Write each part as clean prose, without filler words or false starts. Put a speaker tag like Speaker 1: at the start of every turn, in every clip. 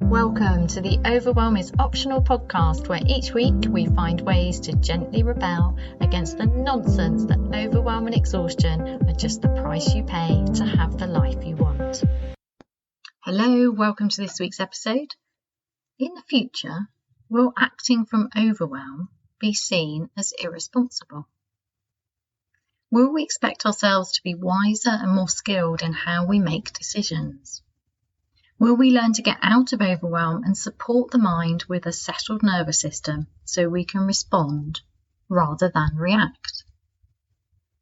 Speaker 1: Welcome to the Overwhelm is Optional podcast, where each week we find ways to gently rebel against the nonsense that overwhelm and exhaustion are just the price you pay to have the life you want. Hello, welcome to this week's episode. In the future, will acting from overwhelm be seen as irresponsible? Will we expect ourselves to be wiser and more skilled in how we make decisions? Will we learn to get out of overwhelm and support the mind with a settled nervous system so we can respond rather than react?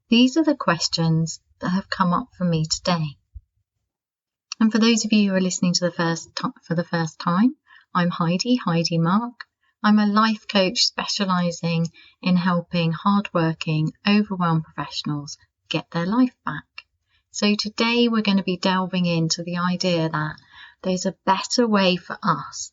Speaker 1: These are the questions that have come up for me today. And for those of you who are listening to for the first time, I'm Heidi Marke. I'm a life coach specialising in helping hardworking, overwhelmed professionals get their life back. So today we're going to be delving into the idea that there's a better way for us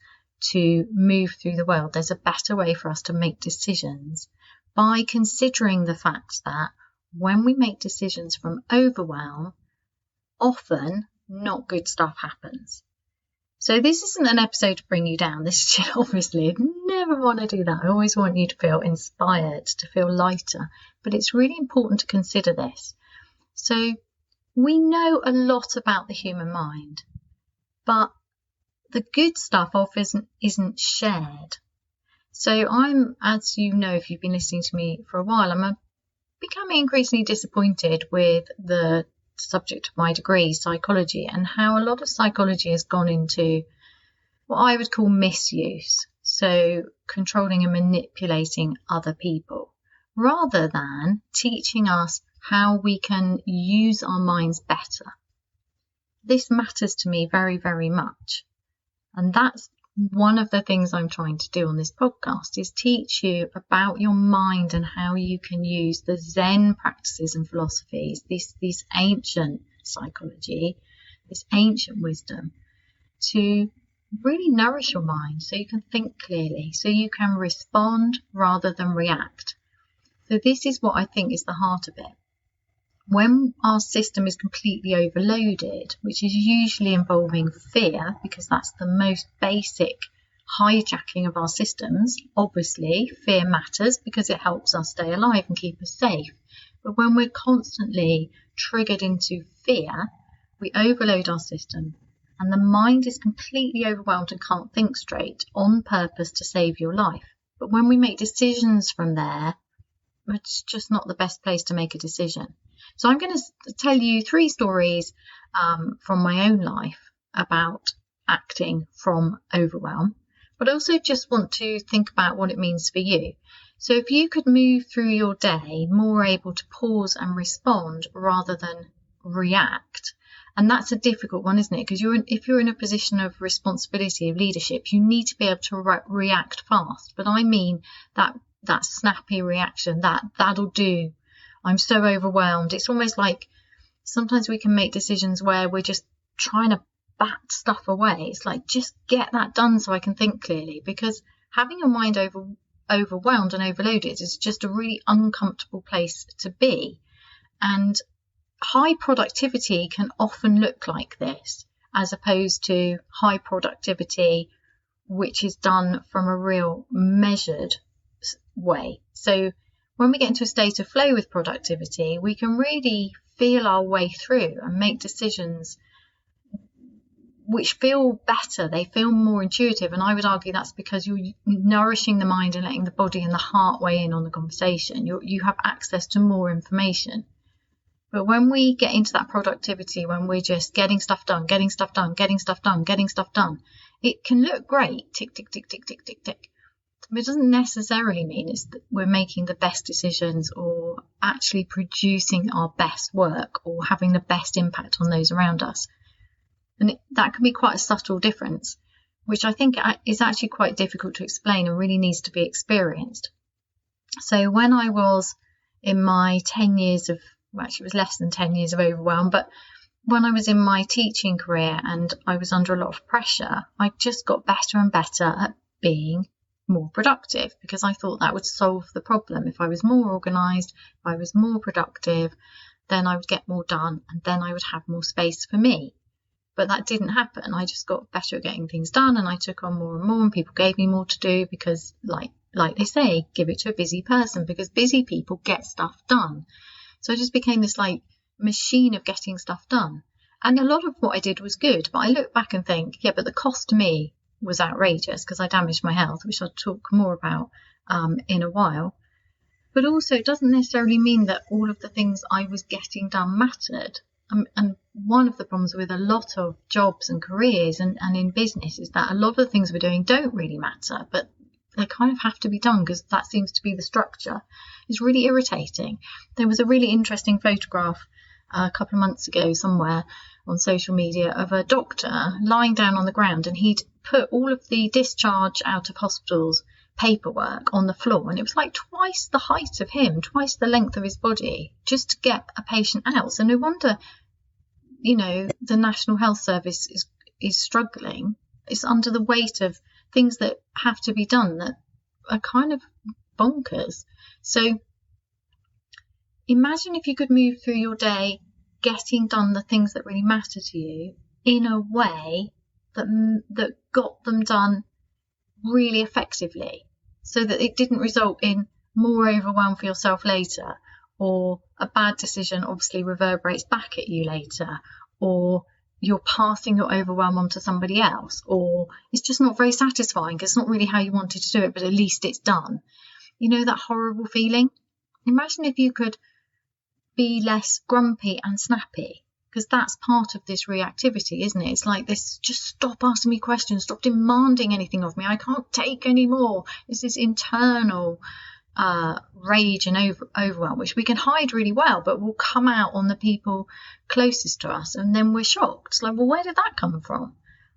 Speaker 1: to move through the world. There's a better way for us to make decisions by considering the fact that when we make decisions from overwhelm, often not good stuff happens. So this isn't an episode to bring you down. This is obviously, I never want to do that. I always want you to feel inspired, to feel lighter. But it's really important to consider this. So we know a lot about the human mind, but the good stuff often isn't shared. So I'm, as you know, if you've been listening to me for a while, I'm becoming increasingly disappointed with the subject of my degree, psychology, and how a lot of psychology has gone into what I would call misuse. So controlling and manipulating other people, rather than teaching us how we can use our minds better. This matters to me very, very much. And that's one of the things I'm trying to do on this podcast, is teach you about your mind and how you can use the Zen practices and philosophies, this ancient psychology, this ancient wisdom, to really nourish your mind so you can think clearly, so you can respond rather than react. So this is what I think is the heart of it. When our system is completely overloaded, which is usually involving fear, because that's the most basic hijacking of our systems, obviously fear matters because it helps us stay alive and keep us safe. But when we're constantly triggered into fear, we overload our system and the mind is completely overwhelmed and can't think straight on purpose to save your life. But when we make decisions from there, it's just not the best place to make a decision. So I'm going to tell you 3 stories from my own life about acting from overwhelm, but also just want to think about what it means for you. So if you could move through your day more able to pause and respond rather than react, and that's a difficult one, isn't it? Because if you're in a position of responsibility, of leadership, you need to be able to react fast. But I mean that snappy reaction, that'll do. I'm so overwhelmed. It's almost like sometimes we can make decisions where we're just trying to bat stuff away. It's like, just get that done so I can think clearly, because having your mind overwhelmed and overloaded is just a really uncomfortable place to be. And high productivity can often look like this, as opposed to high productivity which is done from a real measured way. So when we get into a state of flow with productivity, we can really feel our way through and make decisions which feel better. They feel more intuitive. And I would argue that's because you're nourishing the mind and letting the body and the heart weigh in on the conversation. You have access to more information. But when we get into that productivity, when we're just getting stuff done, it can look great. Tick, tick, tick, tick, tick, tick, tick. But it doesn't necessarily mean it's that we're making the best decisions or actually producing our best work or having the best impact on those around us. And that can be quite a subtle difference, which I think is actually quite difficult to explain and really needs to be experienced. So when I was in my 10 years of, well, actually it was less than 10 years of overwhelm, but when I was in my teaching career and I was under a lot of pressure, I just got better and better at being more productive, because I thought that would solve the problem. If I was more organised, if I was more productive, then I would get more done and then I would have more space for me. But that didn't happen. I just got better at getting things done, and I took on more and more, and people gave me more to do because, like they say, give it to a busy person, because busy people get stuff done. So I just became this like machine of getting stuff done. And a lot of what I did was good, but I look back and think, yeah, but the cost to me was outrageous because I damaged my health, which I'll talk more about in a while. But also, it doesn't necessarily mean that all of the things I was getting done mattered. And one of the problems with a lot of jobs and careers and in business is that a lot of the things we're doing don't really matter, but they kind of have to be done because that seems to be the structure. It's really irritating. There was a really interesting photograph a couple of months ago somewhere on social media of a doctor lying down on the ground, and he'd put all of the discharge out of hospitals paperwork on the floor, and it was like twice the height of him, twice the length of his body, just to get a patient out. So no wonder, you know, the National Health Service is struggling. It's under the weight of things that have to be done that are kind of bonkers. So imagine if you could move through your day getting done the things that really matter to you in a way that got them done really effectively, so that it didn't result in more overwhelm for yourself later, or a bad decision obviously reverberates back at you later, or you're passing your overwhelm on to somebody else, or it's just not very satisfying because it's not really how you wanted to do it, but at least it's done. You know, that horrible feeling? Imagine if you could be less grumpy and snappy, because that's part of this reactivity, isn't it? It's like this, just stop asking me questions, stop demanding anything of me, I can't take any more. It's this internal rage and overwhelm, which we can hide really well, but will come out on the people closest to us, and then we're shocked. It's like, well, where did that come from?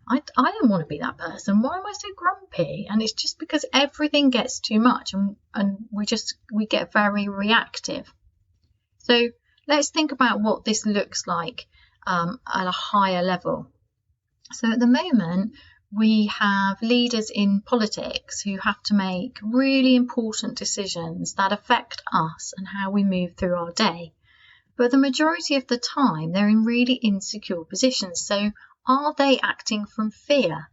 Speaker 1: I don't want to be that person. Why am I so grumpy? And it's just because everything gets too much, and we get very reactive. So let's think about what this looks like at a higher level. So at the moment, we have leaders in politics who have to make really important decisions that affect us and how we move through our day. But the majority of the time, they're in really insecure positions. So are they acting from fear?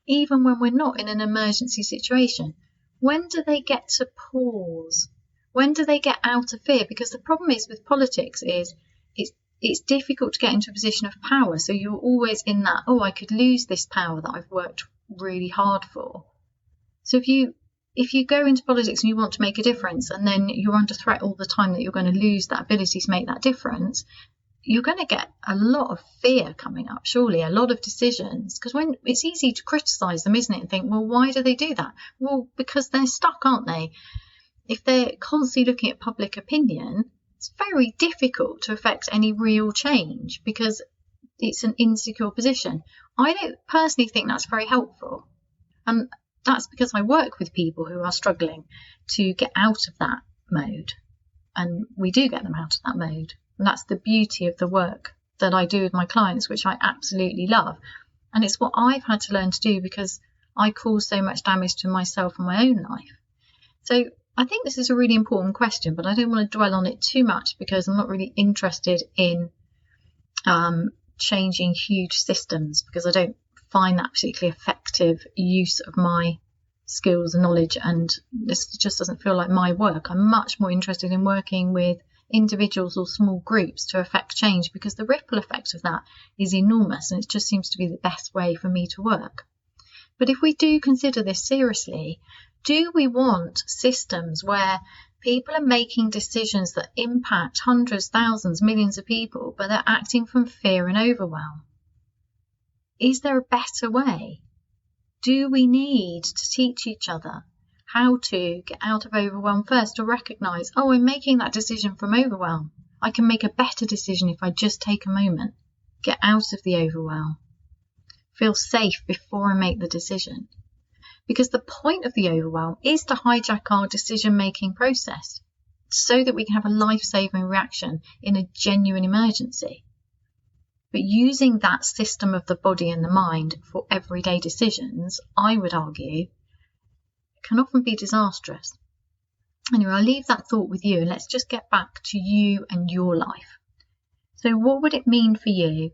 Speaker 1: Even when we're not in an emergency situation, when do they get to pause? When do they get out of fear? Because the problem is with politics is it's difficult to get into a position of power. So you're always in that, oh, I could lose this power that I've worked really hard for. So if you go into politics and you want to make a difference, and then you're under threat all the time that you're going to lose that ability to make that difference, you're going to get a lot of fear coming up, surely, a lot of decisions. Because when it's easy to criticize them, isn't it? And think, well, why do they do that? Well, because they're stuck, aren't they? If they're constantly looking at public opinion, it's very difficult to affect any real change because it's an insecure position. I don't personally think that's very helpful. And that's because I work with people who are struggling to get out of that mode. And we do get them out of that mode. And that's the beauty of the work that I do with my clients, which I absolutely love. And it's what I've had to learn to do because I cause so much damage to myself and my own life. So I think this is a really important question, but I don't want to dwell on it too much because I'm not really interested in changing huge systems, because I don't find that particularly effective use of my skills and knowledge, and this just doesn't feel like my work. I'm much more interested in working with individuals or small groups to affect change, because the ripple effect of that is enormous, and it just seems to be the best way for me to work. But if we do consider this seriously, do we want systems where people are making decisions that impact hundreds, thousands, millions of people, but they're acting from fear and overwhelm? Is there a better way? Do we need to teach each other how to get out of overwhelm first, to recognise, oh, I'm making that decision from overwhelm. I can make a better decision if I just take a moment, get out of the overwhelm, feel safe before I make the decision. Because the point of the overwhelm is to hijack our decision-making process so that we can have a life-saving reaction in a genuine emergency. But using that system of the body and the mind for everyday decisions, I would argue, can often be disastrous. Anyway, I'll leave that thought with you, and let's just get back to you and your life. So what would it mean for you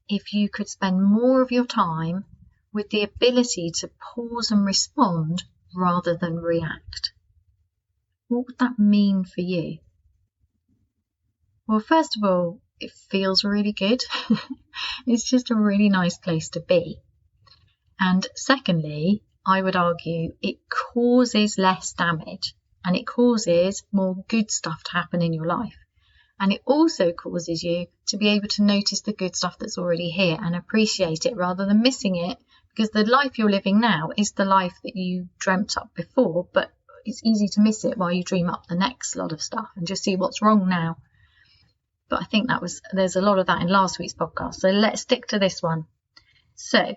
Speaker 1: if you could spend more of your time with the ability to pause and respond rather than react? What would that mean for you? Well, first of all, it feels really good. It's just a really nice place to be. And secondly, I would argue it causes less damage and it causes more good stuff to happen in your life. And it also causes you to be able to notice the good stuff that's already here and appreciate it rather than missing it, because the life you're living now is the life that you dreamt up before, but it's easy to miss it while you dream up the next lot of stuff and just see what's wrong now. But I think there's a lot of that in last week's podcast. So let's stick to this one. So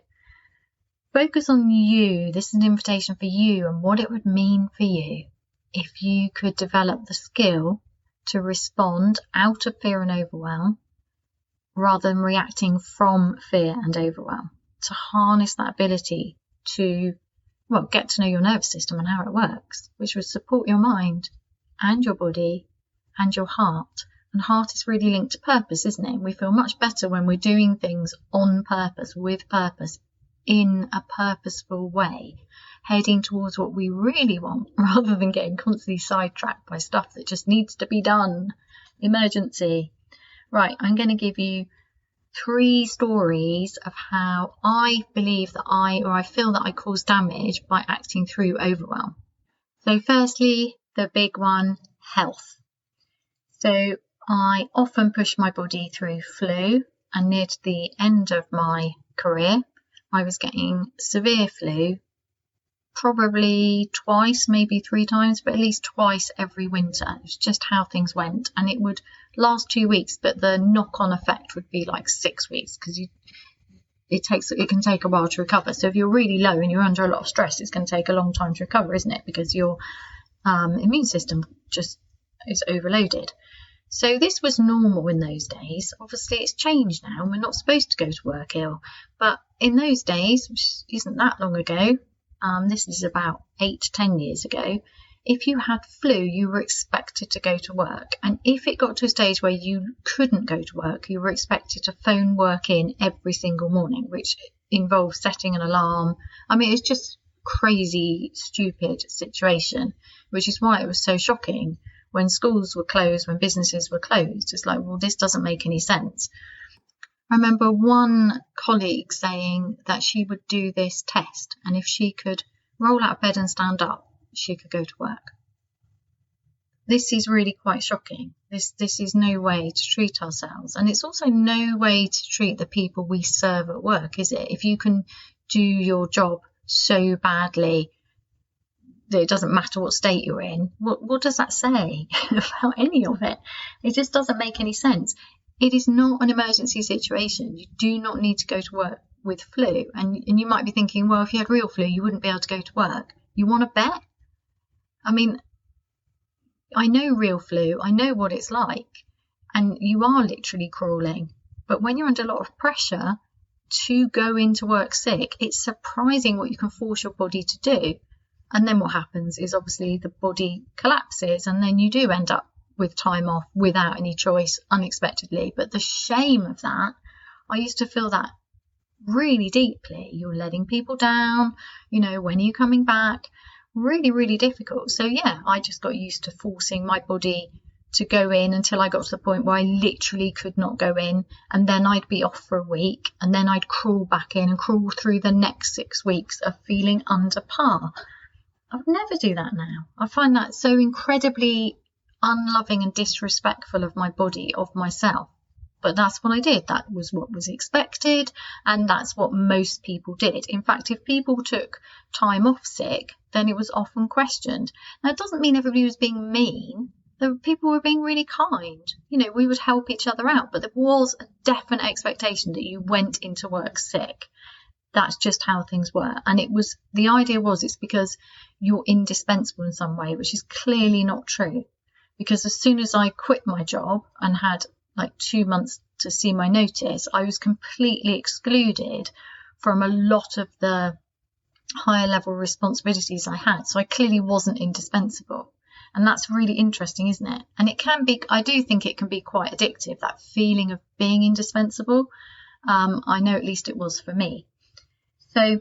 Speaker 1: focus on you. This is an invitation for you and what it would mean for you if you could develop the skill to respond out of fear and overwhelm rather than reacting from fear and overwhelm. To harness that ability to, get to know your nervous system and how it works, which would support your mind and your body and your heart. And heart is really linked to purpose, isn't it? We feel much better when we're doing things on purpose, with purpose, in a purposeful way, heading towards what we really want, rather than getting constantly sidetracked by stuff that just needs to be done. Emergency. Right, I'm going to give you 3 stories of how I believe that I feel that I cause damage by acting through overwhelm. So firstly, the big one, health. So I often push my body through flu, and near to the end of my career, I was getting severe flu probably twice, maybe 3 times, but at least twice every winter. It's just how things went, and it would last 2 weeks, but the knock-on effect would be like 6 weeks, because it can take a while to recover. So if you're really low and you're under a lot of stress, it's going to take a long time to recover, isn't it? Because your immune system just is overloaded. So this was normal in those days. Obviously it's changed now and we're not supposed to go to work ill, but in those days, which isn't that long ago, this is about 8 to 10 years ago, if you had flu, you were expected to go to work. And if it got to a stage where you couldn't go to work, you were expected to phone work in every single morning, which involves setting an alarm. I mean, it's just crazy, stupid situation, which is why it was so shocking when schools were closed, when businesses were closed. It's like, well, this doesn't make any sense. I remember one colleague saying that she would do this test, and if she could roll out of bed and stand up, she could go to work. This is really quite shocking. This is no way to treat ourselves, and it's also no way to treat the people we serve at work, is it? If you can do your job so badly that it doesn't matter what state you're in, what does that say about any of it? It just doesn't make any sense. It is not an emergency situation. You do not need to go to work with flu. And you might be thinking, well, if you had real flu, you wouldn't be able to go to work. You want to bet? I mean, I know real flu. I know what it's like. And you are literally crawling. But when you're under a lot of pressure to go into work sick, it's surprising what you can force your body to do. And then what happens is obviously the body collapses, and then you do end up with time off without any choice, unexpectedly. But the shame of that, I used to feel that really deeply. You're letting people down, when are you coming back? Really, really difficult. So yeah, I just got used to forcing my body to go in until I got to the point where I literally could not go in, and then I'd be off for a week, and then I'd crawl back in and crawl through the next 6 weeks of feeling under par. I would never do that now. I find that so incredibly unloving and disrespectful of my body, of myself. But that's what I did. That was what was expected, and that's what most people did. In fact, if people took time off sick, then it was often questioned. Now, it doesn't mean everybody was being mean. The people were being really kind. We would help each other out, but there was a definite expectation that you went into work sick. That's just how things were. And the idea was it's because you're indispensable in some way, which is clearly not true. Because as soon as I quit my job and had like 2 months to see my notice, I was completely excluded from a lot of the higher level responsibilities I had. So I clearly wasn't indispensable. And that's really interesting, isn't it? And I do think it can be quite addictive, that feeling of being indispensable. I know at least it was for me. So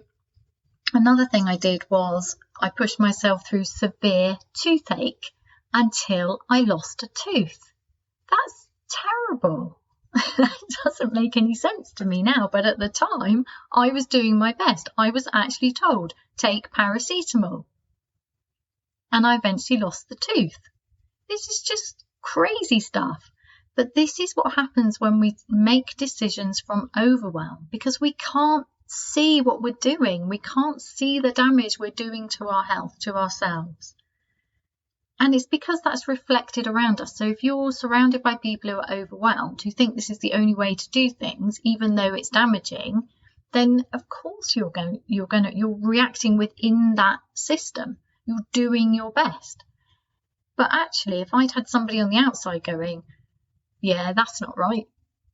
Speaker 1: another thing I did was I pushed myself through severe toothache until I lost a tooth. That's terrible. That doesn't make any sense to me now, but at the time I was doing my best. I was actually told, take paracetamol. And I eventually lost the tooth. This is just crazy stuff. But this is what happens when we make decisions from overwhelm, because we can't see what we're doing. We can't see the damage we're doing to our health, to ourselves. And it's because that's reflected around us. So if you're surrounded by people who are overwhelmed, who think this is the only way to do things, even though it's damaging, then of course you're reacting within that system. You're doing your best. But actually, if I'd had somebody on the outside going, yeah, that's not right.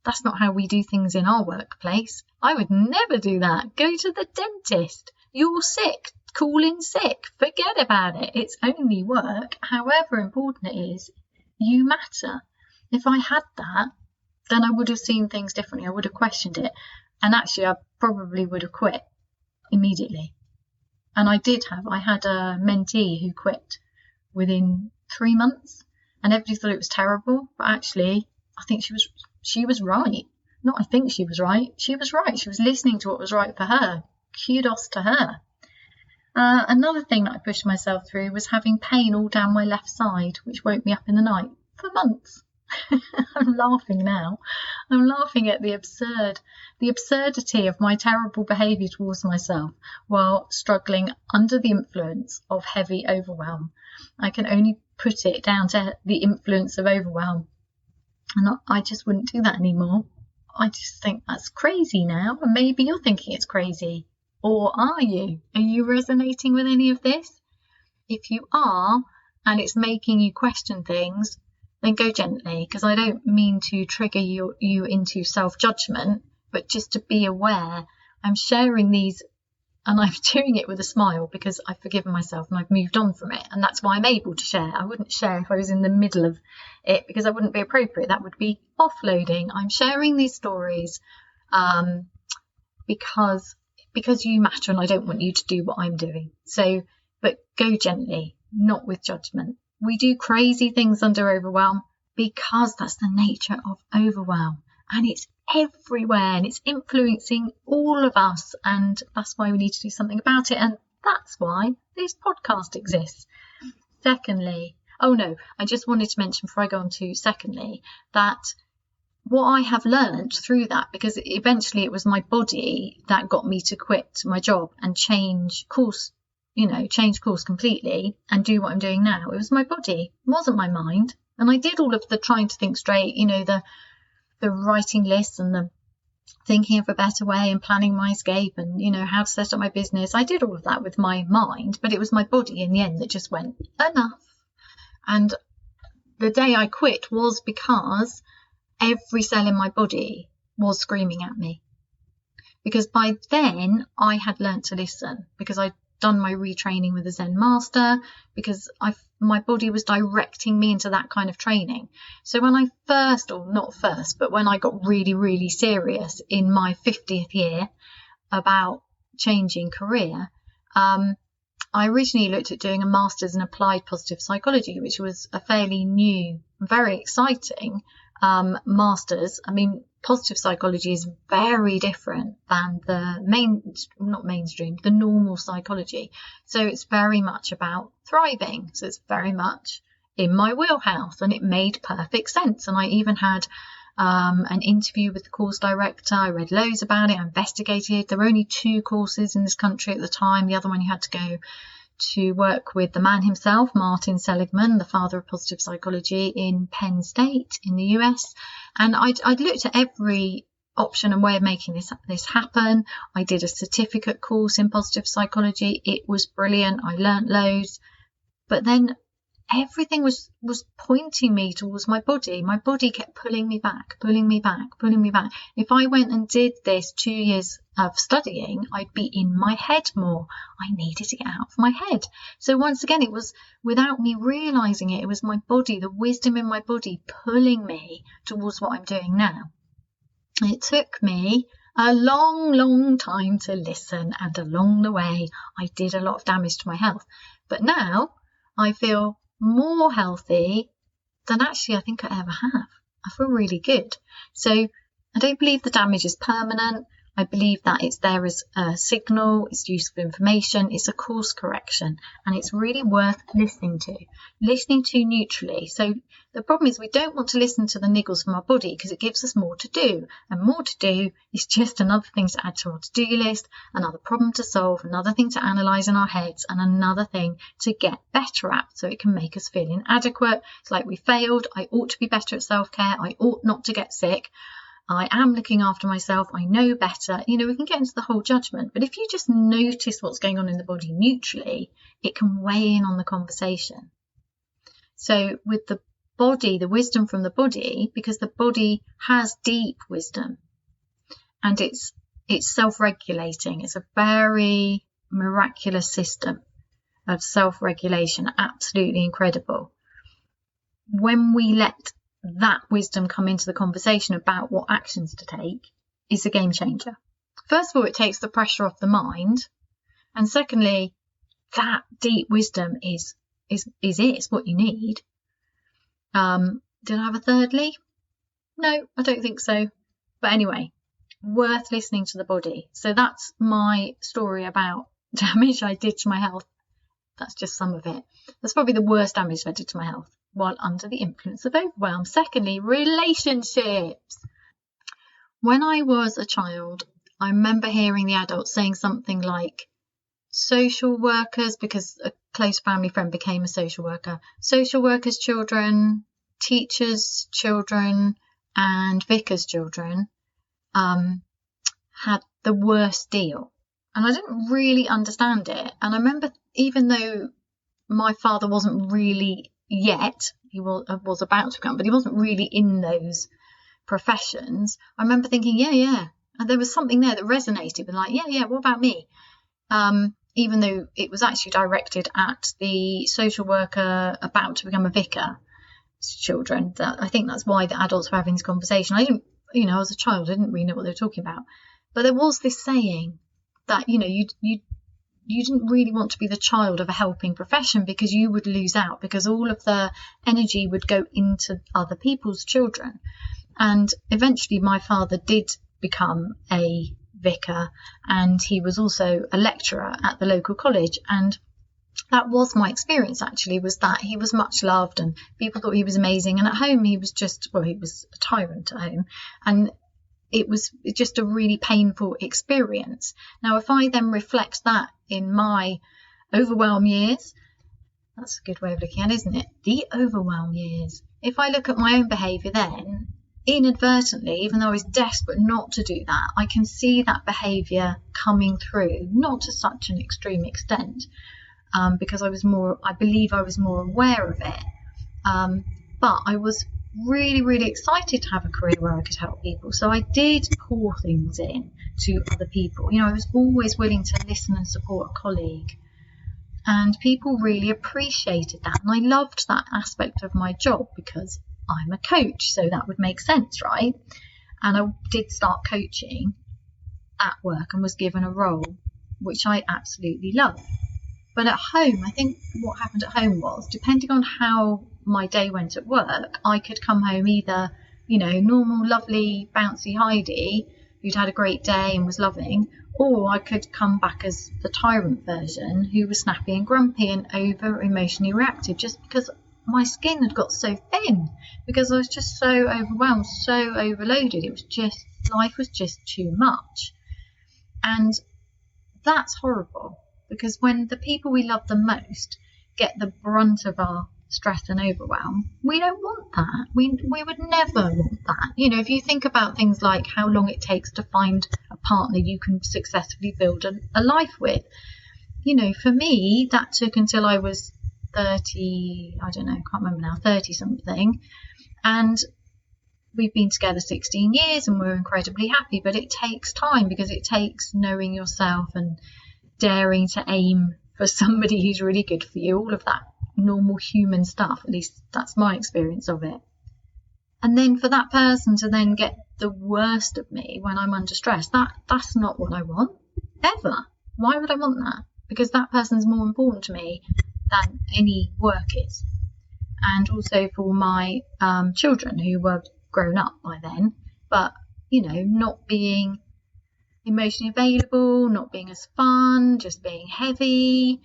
Speaker 1: That's not how we do things in our workplace. I would never do that. Go to the dentist. You're sick. Call in sick. Forget about it. It's only work. However important it is, you matter. If I had that, then I would have seen things differently. I would have questioned it. And actually, I probably would have quit immediately. And I had a mentee who quit within 3 months, and everybody thought it was terrible. But actually, I think she was right. Not I think she was right. She was right. She was listening to what was right for her. Kudos to her. Another thing that I pushed myself through was having pain all down my left side, which woke me up in the night for months. I'm laughing now. I'm laughing at the absurdity of my terrible behaviour towards myself while struggling under the influence of heavy overwhelm. I can only put it down to the influence of overwhelm. And I just wouldn't do that anymore. I just think that's crazy now. And maybe you're thinking it's crazy. Or are you? Are you resonating with any of this? If you are, and it's making you question things, then go gently, because I don't mean to trigger you into self-judgment, but just to be aware. I'm sharing these, and I'm doing it with a smile because I've forgiven myself and I've moved on from it. And that's why I'm able to share. I wouldn't share if I was in the middle of it, because that wouldn't be appropriate. That would be offloading. I'm sharing these stories because you matter, and I don't want you to do what I'm doing. So, but go gently, not with judgment. We do crazy things under overwhelm because that's the nature of overwhelm, and it's everywhere and it's influencing all of us, and that's why we need to do something about it, and that's why this podcast exists. Secondly, I just wanted to mention before I go on to secondly, that what I have learned through that, because eventually it was my body that got me to quit my job and change course completely and do what I'm doing now. It was my body, it wasn't my mind. And I did all of the trying to think straight, the writing lists and the thinking of a better way and planning my escape and, how to set up my business. I did all of that with my mind, but it was my body in the end that just went, enough. And the day I quit was because every cell in my body was screaming at me. Because by then I had learnt to listen, because I'd done my retraining with a Zen master, because my body was directing me into that kind of training. So when I when I got really, really serious in my 50th year about changing career, I originally looked at doing a master's in applied positive psychology, which was a fairly new, very exciting master's. I mean, positive psychology is very different than the the normal psychology. So it's very much about thriving. So it's very much in my wheelhouse, and it made perfect sense. And I even had an interview with the course director. I read loads about it. I investigated. There were only 2 courses in this country at the time. The other one you had to go to work with the man himself, Martin Seligman, the father of positive psychology, in Penn State in the US. And I'd looked at every option and way of making this happen. I did a certificate course in positive psychology. It was brilliant. I learnt loads. But then everything was pointing me towards my body. My body kept pulling me back. If I went and did this 2 years of studying, I'd be in my head more. I needed to get out of my head. So once again, it was, without me realising it, it was my body, the wisdom in my body pulling me towards what I'm doing now. And it took me a long time to listen, and along the way I did a lot of damage to my health. But now I feel more healthy than actually I think I ever have. I feel really good. So I don't believe the damage is permanent. I believe that it's there as a signal, it's useful information, it's a course correction, and it's really worth listening to neutrally. So the problem is we don't want to listen to the niggles from our body because it gives us more to do, and more to do is just another thing to add to our to-do list, another problem to solve, another thing to analyse in our heads, and another thing to get better at, so it can make us feel inadequate. It's like we failed, I ought to be better at self-care, I ought not to get sick, I am looking after myself, I know better. We can get into the whole judgment. But if you just notice what's going on in the body neutrally, it can weigh in on the conversation. So with the body, the wisdom from the body, because the body has deep wisdom and it's self-regulating. It's a very miraculous system of self-regulation, absolutely incredible. When we let that wisdom come into the conversation about what actions to take, is a game changer. First of all, it takes the pressure off the mind, and secondly, that deep wisdom is it's what you need. Did I have a thirdly? No, I don't think so. But anyway, worth listening to the body. So that's my story about damage I did to my health. That's just some of it. That's probably the worst damage I did to my health while under the influence of overwhelm. Secondly, relationships. When I was a child, I remember hearing the adults saying something like social workers, because a close family friend became a social worker, social workers' children, teachers' children, and vicars' children had the worst deal. And I didn't really understand it. And I remember, even though my father wasn't really yet, he was about to become, but he wasn't really in those professions, I remember thinking, yeah. And there was something there that resonated with, like, yeah, what about me? Even though it was actually directed at the social worker about to become a vicar children. I think that's why the adults were having this conversation. I didn't, I was a child, I didn't really know what they were talking about. But there was this saying that, you didn't really want to be the child of a helping profession, because you would lose out, because all of the energy would go into other people's children. And eventually my father did become a vicar, and he was also a lecturer at the local college. And that was my experience, actually, was that he was much loved and people thought he was amazing. And at home he was he was a tyrant at home. And it was just a really painful experience. Now, if I then reflect that in my overwhelm years, that's a good way of looking at it, isn't it? The overwhelm years. If I look at my own behaviour then, inadvertently, even though I was desperate not to do that, I can see that behaviour coming through, not to such an extreme extent, because I believe I was more aware of it. But I was really excited to have a career where I could help people. So I did pour things in to other people. I was always willing to listen and support a colleague. And people really appreciated that. And I loved that aspect of my job because I'm a coach. So that would make sense, right? And I did start coaching at work and was given a role, which I absolutely loved. But at home, I think what happened at home was, depending on how my day went at work, I could come home either, normal, lovely, bouncy Heidi, who'd had a great day and was loving, or I could come back as the tyrant version, who was snappy and grumpy and over emotionally reactive, just because my skin had got so thin, because I was just so overwhelmed, so overloaded. Life was just too much. And that's horrible. Because when the people we love the most get the brunt of our stress and overwhelm, we don't want that. We would never want that. If you think about things like how long it takes to find a partner you can successfully build a life with. For me, that took until I was 30, I don't know, can't remember now, 30 something. And we've been together 16 years and we're incredibly happy. But it takes time, because it takes knowing yourself and daring to aim for somebody who's really good for you, all of that normal human stuff. At least that's my experience of it. And then for that person to then get the worst of me when I'm under stress, that's not what I want, ever. Why would I want that? Because that person's more important to me than any work is. And also for my children who were grown up by then, but, not being emotionally available, not being as fun, just being heavy,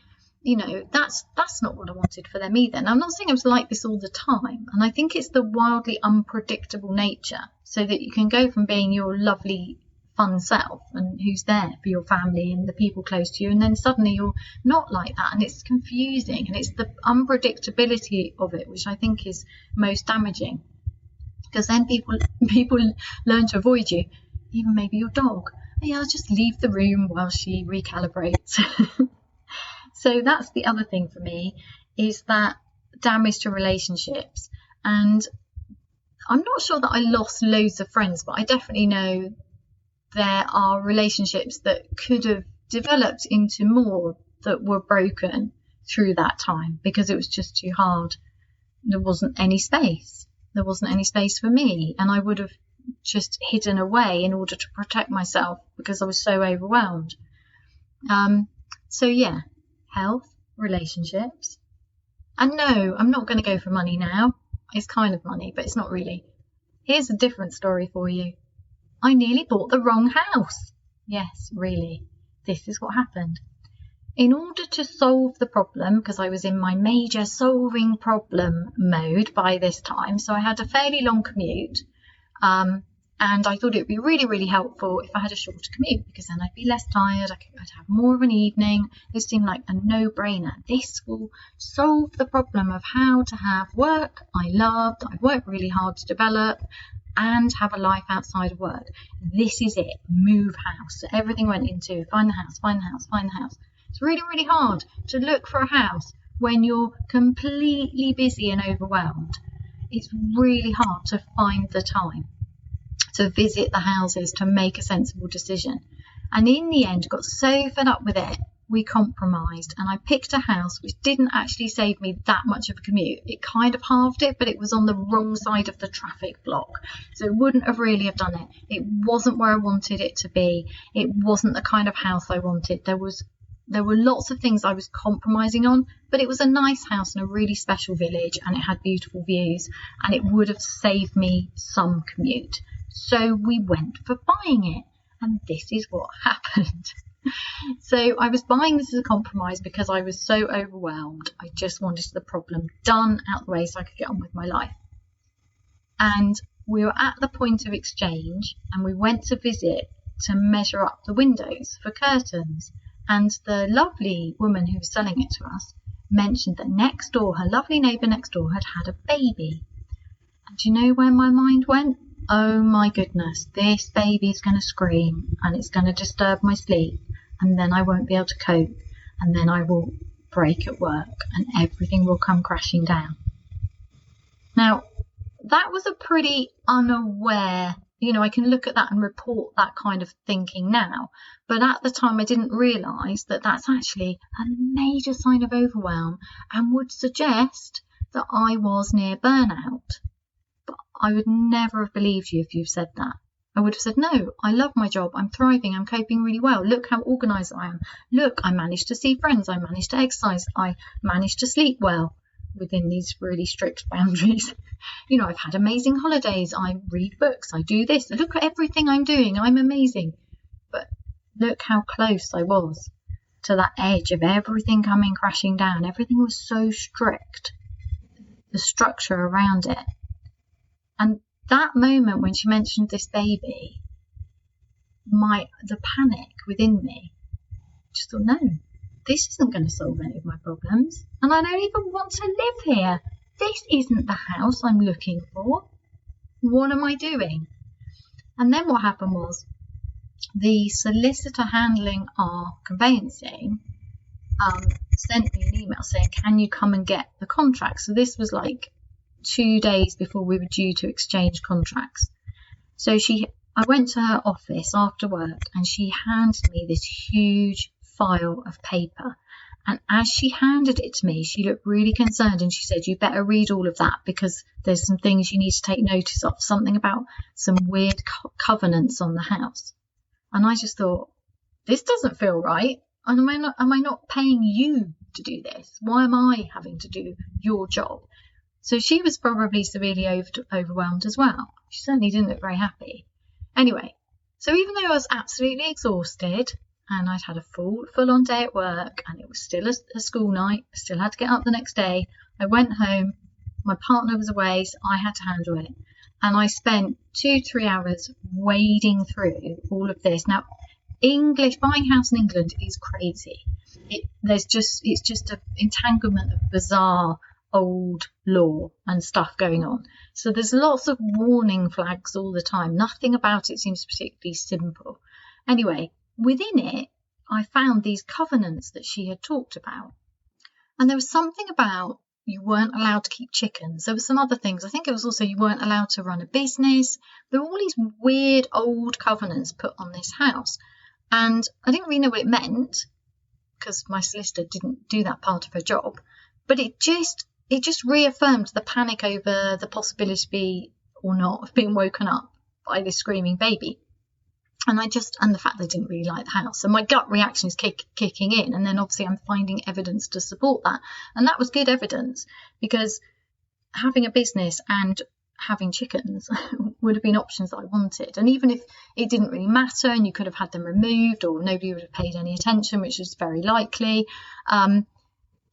Speaker 1: that's not what I wanted for them either. And I'm not saying I was like this all the time. And I think it's the wildly unpredictable nature, so that you can go from being your lovely, fun self and who's there for your family and the people close to you, and then suddenly you're not like that, and it's confusing, and it's the unpredictability of it which I think is most damaging, because then people learn to avoid you, even maybe your dog. I'll just leave the room while she recalibrates. So that's the other thing for me, is that damage to relationships. And I'm not sure that I lost loads of friends, but I definitely know there are relationships that could have developed into more that were broken through that time because it was just too hard. There wasn't any space. There wasn't any space for me, and I would have just hidden away in order to protect myself because I was so overwhelmed. So yeah, health, relationships. And no, I'm not going to go for money now. It's kind of money, but it's not really. Here's a different story for you. I nearly bought the wrong house. Yes, really. This is what happened. In order to solve the problem, because I was in my major solving problem mode by this time, so I had a fairly long commute, and I thought it would be really, really helpful if I had a shorter commute, because then I'd be less tired, I'd have more of an evening. This seemed like a no-brainer. This will solve the problem of how to have work I loved, I've worked really hard to develop, and have a life outside of work. This is it. Move house. So everything went into find the house, find the house, find the house. It's really, really hard to look for a house when you're completely busy and overwhelmed. It's really hard to find the time to visit the houses, to make a sensible decision. And in the end, got so fed up with it, we compromised, and I picked a house which didn't actually save me that much of a commute. It kind of halved it, but it was on the wrong side of the traffic block, so it wouldn't have really have done it. It wasn't where I wanted it to be. It wasn't the kind of house I wanted. There were lots of things I was compromising on, but it was a nice house in a really special village, and it had beautiful views, and it would have saved me some commute. So we went for buying it, and this is what happened. So I was buying this as a compromise because I was so overwhelmed. I just wanted the problem done, out the way, so I could get on with my life. And we were at the point of exchange, and we went to visit to measure up the windows for curtains. And the lovely woman who was selling it to us mentioned that next door, her lovely neighbour next door, had had a baby. And do you know where my mind went? Oh my goodness, this baby's going to scream, and it's going to disturb my sleep, and then I won't be able to cope, and then I will break at work, and everything will come crashing down. Now, that was a pretty unaware, I can look at that and report that kind of thinking now, but at the time I didn't realise that that's actually a major sign of overwhelm and would suggest that I was near burnout. But I would never have believed you if you've said that. I would have said, no, I love my job, I'm thriving, I'm coping really well, look how organised I am, look, I managed to see friends, I managed to exercise, I managed to sleep well within these really strict boundaries. I've had amazing holidays, I read books, I do this, look at everything I'm doing, I'm amazing. But look how close I was to that edge of everything coming crashing down. Everything was so strict, the structure around it. And that moment when she mentioned this baby, the panic within me, just thought, no, this isn't going to solve any of my problems, and I don't even want to live here. This isn't the house I'm looking for. What am I doing? And then what happened was the solicitor handling our conveyancing sent me an email saying, can you come and get the contract? So this was like 2 days before we were due to exchange contracts. So I went to her office after work, and she handed me this huge file of paper, And as she handed it to me, she looked really concerned and she said, you better read all of that because there's some things you need to take notice of, something about some weird covenants on the house. And I just thought, this doesn't feel right. And am I not paying you to do this? Why am I having to do your job? So she was probably severely overwhelmed as well. She certainly didn't look very happy. Anyway, so even though I was absolutely exhausted and I'd had a full-on day at work and it was still a school night, I still had to get up the next day, I went home, my partner was away, so I had to handle it. And I spent 2-3 hours wading through all of this. Now, buying a house in England is crazy. It's just an entanglement of bizarre old law and stuff going on. So there's lots of warning flags all the time. Nothing about it seems particularly simple. Anyway, within it, I found these covenants that she had talked about. And there was something about you weren't allowed to keep chickens. There were some other things. I think it was also you weren't allowed to run a business. There were all these weird old covenants put on this house. And I didn't really know what it meant because my solicitor didn't do that part of her job. But it just reaffirmed the panic over the possibility or not of being woken up by this screaming baby. And the fact they didn't really like the house. So my gut reaction is kicking in. And then obviously I'm finding evidence to support that. And that was good evidence because having a business and having chickens would have been options that I wanted. And even if it didn't really matter and you could have had them removed or nobody would have paid any attention, which is very likely,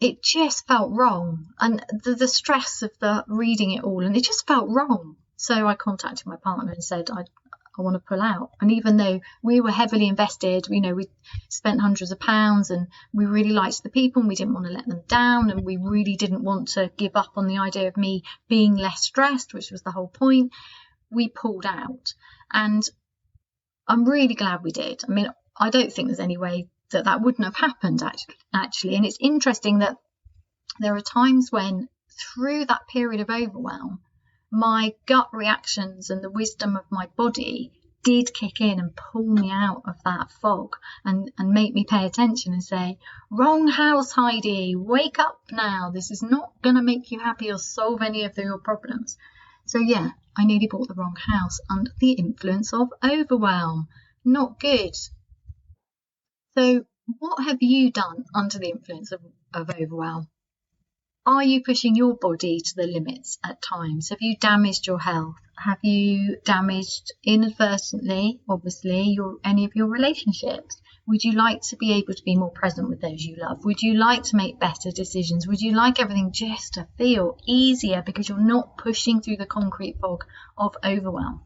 Speaker 1: it just felt wrong. And the stress of the reading it all, and it just felt wrong. So I contacted my partner and said, I want to pull out. And even though we were heavily invested, we spent hundreds of pounds and we really liked the people and we didn't want to let them down and we really didn't want to give up on the idea of me being less stressed, which was the whole point, we pulled out. And I'm really glad we did. I mean, I don't think there's any way that wouldn't have happened actually. And it's interesting that there are times when through that period of overwhelm, my gut reactions and the wisdom of my body did kick in and pull me out of that fog and make me pay attention and say, wrong house, Heidi, wake up now. This is not going to make you happy or solve any of your problems. So yeah, I nearly bought the wrong house under the influence of overwhelm. Not good. So what have you done under the influence of overwhelm? Are you pushing your body to the limits at times? Have you damaged your health? Have you damaged inadvertently, obviously, any of your relationships? Would you like to be able to be more present with those you love? Would you like to make better decisions? Would you like everything just to feel easier because you're not pushing through the concrete fog of overwhelm?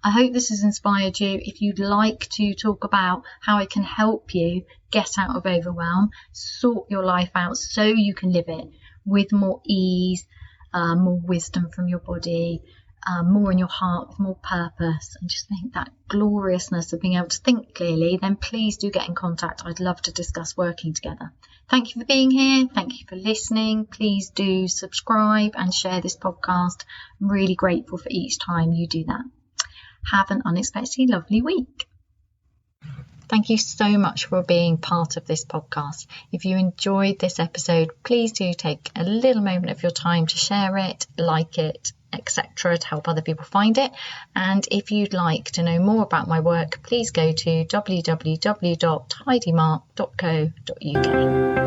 Speaker 1: I hope this has inspired you. If you'd like to talk about how I can help you get out of overwhelm, sort your life out so you can live it with more ease, more wisdom from your body, more in your heart, with more purpose, and just think that gloriousness of being able to think clearly, then please do get in contact. I'd love to discuss working together. Thank you for being here. Thank you for listening. Please do subscribe and share this podcast. I'm really grateful for each time you do that. Have an unexpectedly lovely week. Thank you so much for being part of this podcast. If you enjoyed this episode, please do take a little moment of your time to share it, like it, etc., to help other people find it. And if you'd like to know more about my work, please go to www.heidimarke.co.uk.